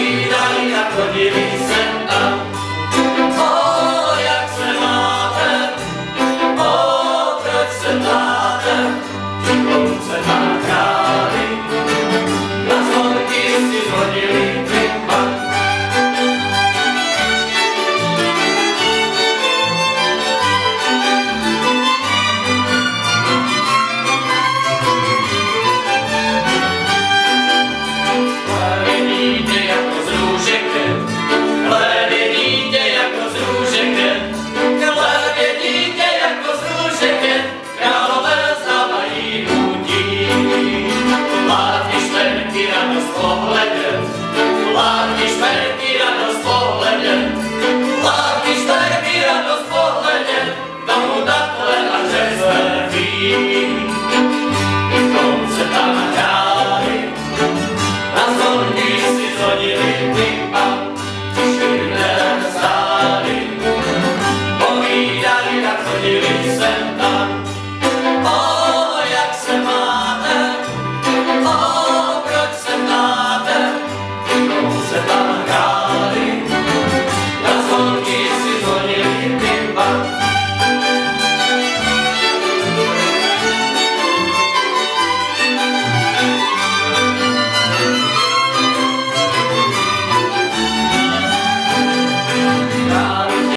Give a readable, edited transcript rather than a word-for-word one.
povídali a chodili sem tam. O, jak se máte, o, proč se máte, pouze má králi, na zvonky si zhodili.